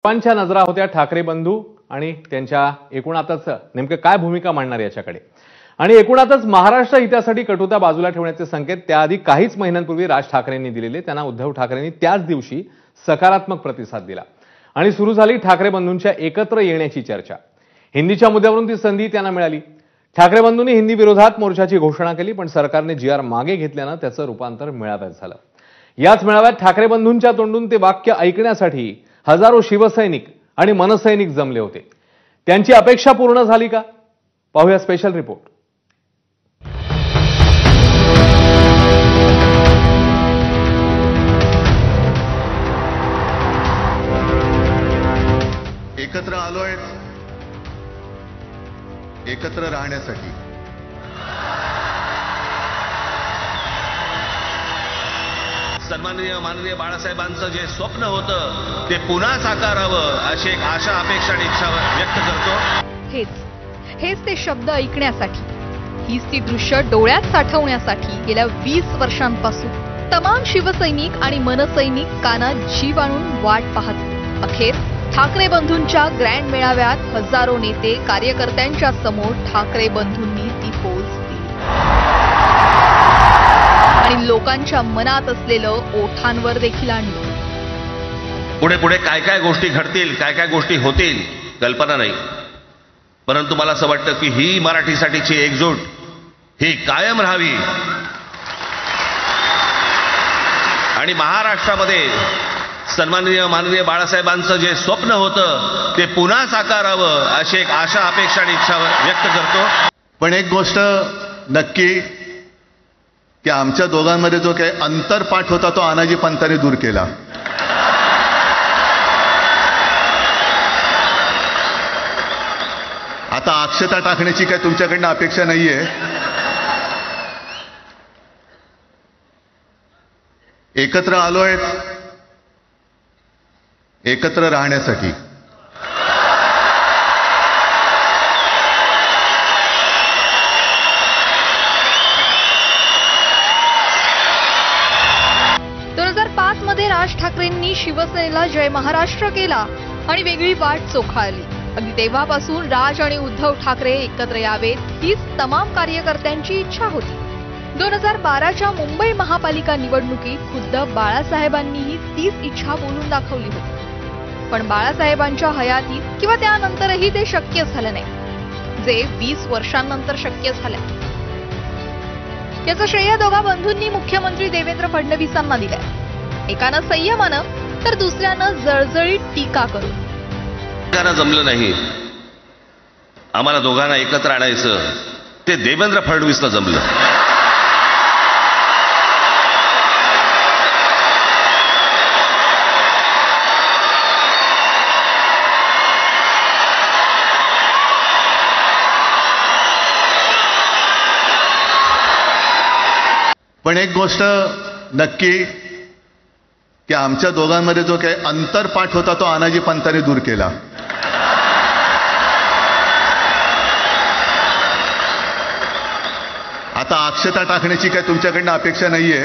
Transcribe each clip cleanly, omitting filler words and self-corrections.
सर्वांच्या नजरा होत्या ठाकरे बंधू आणि त्यांच्या एकूणातच नेमकं काय भूमिका मांडणार याच्याकडे। आणि एकूणातच महाराष्ट्र हितासाठी कटुता बाजूला ठेवण्याचे संकेत त्याआधी काहीच महिन्यांपूर्वी राज ठाकरेंनी दिलेले, त्यांना उद्धव ठाकरेंनी त्याच दिवशी सकारात्मक प्रतिसाद दिला आणि सुरू झाली ठाकरे बंधूंच्या एकत्र येण्याची चर्चा। हिंदीच्या मुद्द्यावरून ती संधी त्यांना मिळाली। ठाकरे बंधूंनी हिंदी विरोधात मोर्चाची घोषणा केली, पण सरकारने जी.आर. मागे घेतल्यानं त्याचं रूपांतर मेळाव्यात झालं। याच मेळाव्यात ठाकरे बंधूंच्या तोंडून ते वाक्य ऐकण्यासाठी हजारो शिवसैनिक आणि मनसैनिक जमले होते। त्यांची अपेक्षा पूर्ण झाली का? पाहूया स्पेशल रिपोर्ट। एकत्र आलोय एकत्र राहण्यासाठी। सन्माननीय माननीय बाळासाहेबांचं जे स्वप्न होतं ते पुन्हा साकारावं अशी एक आशा, अपेक्षा आणि इच्छा व्यक्त करतो। हेच ते शब्द ऐकण्यासाठी, हीच ती दृश्य डोळ्यात साठवण्यासाठी गेल्या 20 वर्षांपासून तमाम शिवसैनिक आणि मनसैनिक कानात जीव आणून वाट पाहत। अखेर ठाकरे बंधूंच्या ग्रँड मेळाव्यात हजारो नेते कार्यकर्त्यांच्या समोर ठाकरे बंधूंनी ती पोच दिली आणि लोकांच्या मनात असलेलं ओठांवर देखील आणलं। पुढे पुढे काय काय गोष्टी घडतील, काय काय गोष्टी होतील कल्पना नाही, परंतु मला असं वाटतं की ही मराठीसाठीची एकजूट ही कायम राहावी आणि महाराष्ट्रामध्ये सन्माननीय माननीय बाळासाहेबांचं जे स्वप्न होतं ते पुन्हा साकारावं अशी एक आशा, अपेक्षा आणि इच्छा व्यक्त करतो। पण एक गोष्ट नक्की की आमच्या दोघांमध्ये जो काही अंतरपाठ होता तो आनाजी पंतांनी दूर केला। आता अक्षता टाकण्याची काय तुमच्याकडनं अपेक्षा नाहीये। एकत्र आलोय एकत्र राहण्यासाठी। मध्ये राज ठाकरेंनी शिवसेनेला जय महाराष्ट्र केला आणि वेगळी वाट चोखाळली। अगदी तेव्हापासून राज आणि उद्धव ठाकरे एकत्र यावेत हीच तमाम कार्यकर्त्यांची इच्छा होती। 2012च्या मुंबई महापालिका निवडणुकीत खुद्द बाळासाहेबांनीही तीच इच्छा बोलून दाखवली होती, पण बाळासाहेबांच्या हयातीत किंवा त्यानंतरही ते शक्य झालं नाही, जे 20 वर्षांनंतर शक्य झालं। याचं श्रेय दोघा बंधूंनी मुख्यमंत्री देवेंद्र फडणवीसांना दिलंय। एकानं संयमानं तर दुसऱ्यानं जळजळीत टीका करून। जमलं नाही, आम्हाला दोघांना एकत्र आणायचं ते देवेंद्र फडणवीसला जमलं। पण एक गोष्ट नक्की की आमच्या दोघांमध्ये जो काही अंतरपाठ होता तो आनाजी पंतांनी दूर केला। आता अक्षता टाकण्याची काय तुमच्याकडनं अपेक्षा नाहीये।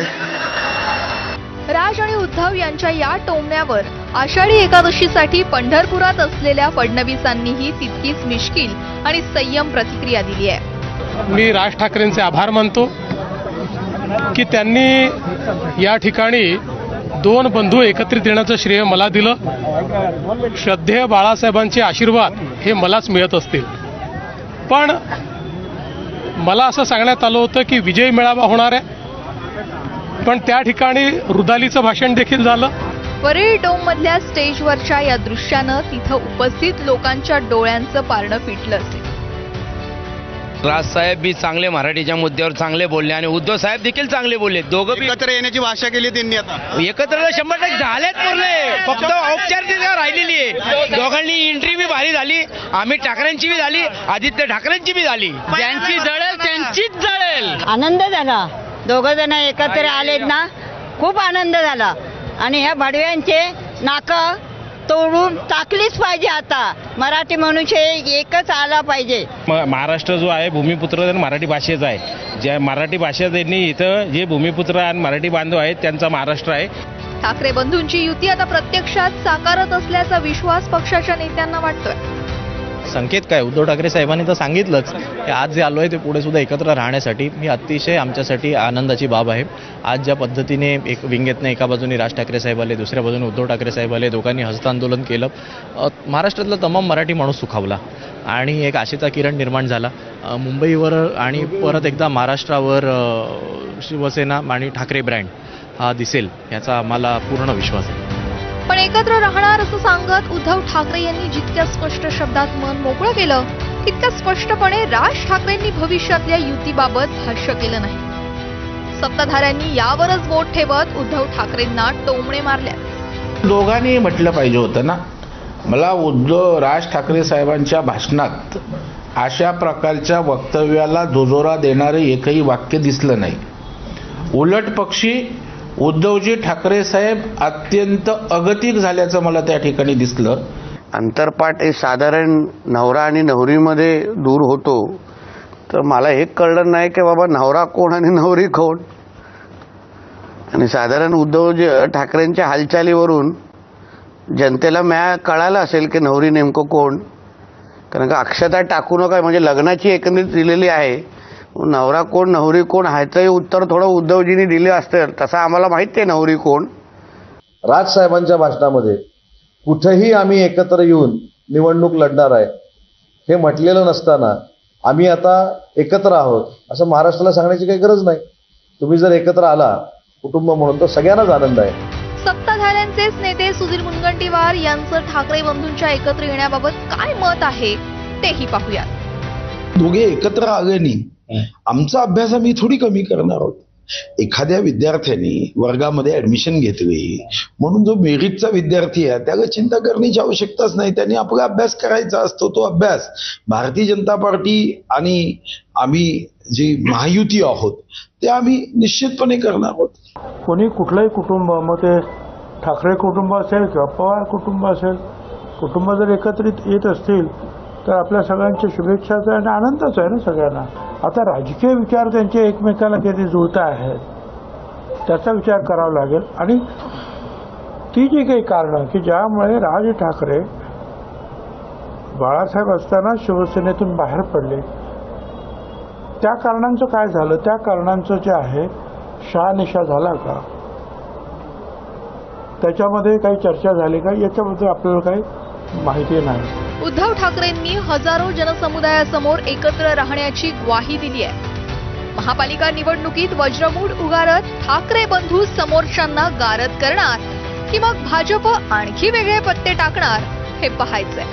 राज आणि उद्धव यांच्या या टोमण्यावर आषाढी एकादशीसाठी पंढरपुरात असलेल्या फडणवीसांनीही तितकीच मिश्कील आणि संयम प्रतिक्रिया दिली आहे। मी राज ठाकरेंचे आभार मानतो की त्यांनी या ठिकाणी दोन बंधू एकत्रित येण्याचं श्रेय मला दिलं। श्रद्धेय बाळासाहेबांचे आशीर्वाद हे मलाच मिळत असतील, पण मला असं सांगण्यात आलं होतं की विजय मेळावा होणार आहे, पण त्या ठिकाणी रुदालीचं भाषण देखील झालं। वरळी डोम मधल्या स्टेजवरच्या या दृश्यानं तिथं उपस्थित लोकांच्या डोळ्यांचं पारणं फिटलं असेल। राजसाहेब बी चांगले मराठीच्या मुद्द्यावर चांगले बोलले आणि उद्धव साहेब देखील चांगले बोलले। दोघं एकत्र येण्याची भाषा केली त्यांनी। आता एकत्र 100% झालेत बोलले, फक्त औपचारिकता राहिलेली आहे। दोघांनी एंट्री बी भारी झाली, अमित ठाकरेंची बी झाली, आदित्य ठाकरेंची बी झाली। ज्यांची जळेल त्यांचीच जळेल। आनंद झाला, दोघ जण एकत्र आलेत ना, खूप आनंद झाला आणि ह्या भडव्यांचे नाकं तोडून टाकलीच पाहिजे। आता मराठी मनुष्य एकच आला पाहिजे। महाराष्ट्र जो आहे भूमिपुत्र मराठी भाषेचा आहे। ज्या मराठी भाषा त्यांनी इथं जे भूमिपुत्र आणि मराठी बांधव आहेत त्यांचा महाराष्ट्र आहे। ठाकरे बंधूंची युती आता प्रत्यक्षात साकारत असल्याचा विश्वास पक्षाच्या नेत्यांना वाटतोय. संकेत काय, उद्धव ठाकरे साहेबांनी तर सांगितलंच की आज जे आलो आहे ते पुढे सुद्धा एकत्र राहण्यासाठी. ही अतिशय आमच्यासाठी आनंदाची बाब आहे. आज ज्या पद्धतीने एक विंगेतनं एका बाजूने राज ठाकरे साहेब आले, दुसऱ्या बाजूने उद्धव ठाकरे साहेब आले, दोघांनी हस्तांदोलन केलं. महाराष्ट्रातला तमाम मराठी माणूस सुखावला आणि एक आशेचा किरण निर्माण झाला. मुंबईवर आणि परत एकदा महाराष्ट्रावर शिवसेना आणि ठाकरे ब्रँड हा दिसेल याचा आम्हाला पूर्ण विश्वास आहे. पण एकत्र राहणार असं सांगत उद्धव ठाकरे यांनी जितक्या स्पष्ट शब्दात मन मोकळं केलं तितक्या स्पष्टपणे राज ठाकरेंनी भविष्यातल्या युतीबाबत भाष्य केलं नाही. सत्ताधाऱ्यांनी यावरच बोट ठेवत उद्धव ठाकरेंना टोमणे मारल्या. दोघांनी म्हटलं पाहिजे होतं ना. मला राज ठाकरे साहेबांच्या भाषणात अशा प्रकारच्या वक्तव्याला दुजोरा देणारे एकही वाक्य दिसलं नाही. उलट पक्षी उद्धवजी ठाकरे साहेब अत्यंत अगतिक झाल्याचं मला त्या ठिकाणी दिसलं. अंतरपाठ हे साधारण नवरा आणि नवरीमध्ये दूर होतो, तर मला हे कळलं नाही की बाबा नवरा कोण आणि नवरी कोण. आणि साधारण उद्धव ठाकरेंच्या हालचालीवरून जनतेला कळालं असेल की नवरी नेमकं कोण. कारण का अक्षता टाकू नका म्हणजे लग्नाची एकंदरीत दिलेली आहे. नवरा कोण नवरी कोण ह्याचंही उत्तर थोडं उद्धवजींनी दिले असतं. तसं आम्हाला माहिती आहे नवरी कोण. राजसाहेबांच्या भाषणामध्ये कुठेही आम्ही एकत्र येऊन निवडणूक लढणार आहे हे म्हटलेलं नसताना आम्ही आता एकत्र आहोत असं महाराष्ट्राला सांगण्याची काही गरज नाही. तुम्ही जर एकत्र आला कुटुंब म्हणून तर सगळ्यांनाच आनंद आहे. सत्ताधाऱ्यांचेच नेते सुधीर मुनगंटीवार यांचं ठाकरे बंधूंच्या एकत्र येण्याबाबत काय मत आहे तेही पाहूयात. दोघे एकत्र आले नाही, आमचा अभ्यास आम्ही थोडी कमी करणार आहोत. एखाद्या विद्यार्थ्यांनी वर्गामध्ये ऍडमिशन घेतली म्हणून जो मेरिटचा विद्यार्थी आहे त्याला चिंता करण्याची आवश्यकताच नाही. त्यांनी आपला अभ्यास करायचा असतो. तो अभ्यास भारतीय जनता पार्टी आणि आम्ही जी महायुती आहोत ते आम्ही निश्चितपणे करणार आहोत. कोणी कुठलंही कुटुंब, मग ते ठाकरे कुटुंब असेल किंवा पवार कुटुंब असेल, कुटुंब जर एकत्रित येत असतील तर आपल्या सगळ्यांच्या शुभेच्छाच आहे आणि आनंदच आहे ना सगळ्यांना. आता राजकीय विचार त्यांचे एकमेकाला किती जुळत आहेत त्याचा विचार करावा लागेल. आणि ती जी काही कारणं की ज्यामुळे राज ठाकरे बाळासाहेब असताना शिवसेनेतून बाहेर पडले त्या कारणांचं काय झालं, त्या कारणांचं जे आहे शहानिशा झाला का, त्याच्यामध्ये काही चर्चा झाली का, याच्याबद्दल आपल्याला काही माहिती नाही. उद्धव ठाकरेंनी हजारो जनसमुदायासमोर एकत्र राहण्याची ग्वाही दिली आहे. महापालिका निवडणुकीत वज्रमूठ उगारत ठाकरे बंधू समोरच्यांना गारद करणार की मग भाजप आणखी वेगळे पत्ते टाकणार हे पाहायचंय.